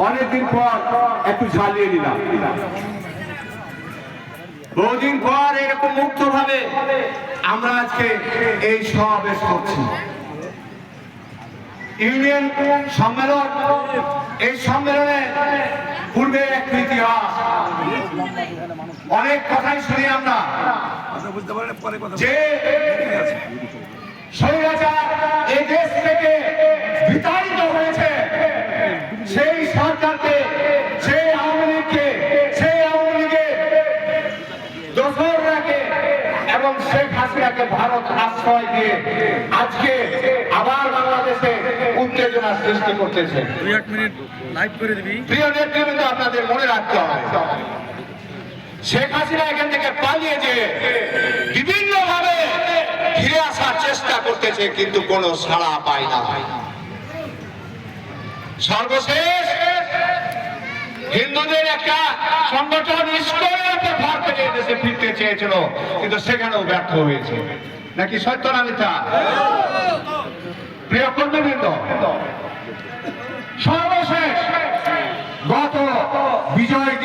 অনেকদিন পর একটু ঝালিয়ে নিলাম। বহুদিন পর এরকম মুক্ত ভাবে আমরা আজকে এই সমাবেশ করছি। ইউনিয়ন সম্মেলন, এই সম্মেলনে পূর্বে একটি ইতিহাস, অনেক কথাই শুনি আমরা যে স্বৈরাচার এই দেশ থেকে বিতাড়িত হয়েছে, সেই সরকারকে, সেই আওয়ামী লীগকে, সেই আওয়ামী লীগের দোসররাকে এবং শেখ হাসিনাকে ভারত আশ্রয় দিয়ে আজকে আবার বাংলাদেশে উত্তেজনা সৃষ্টি করতেছে। প্রিয় নেতৃবৃন্দ, আপনাদের মনে রাখতে হবে, শেখ হাসিনা এখান থেকে পালিয়ে যে বিভিন্ন ভাবে ফিরে আসার চেষ্টা করতেছে, কিন্তু কোনো সাড়া পায় না। সর্বশেষ হিন্দুদের একটা সংগঠন ইসকনের উপর ভর করে দেশে ফিরতে চেয়েছিল, কিন্তু সেখানেও ব্যর্থ হয়েছে। নাকি সত্য না মিথ্যা? প্রিয় কর্মীবৃন্দ, সর্বশেষ গত বিজয়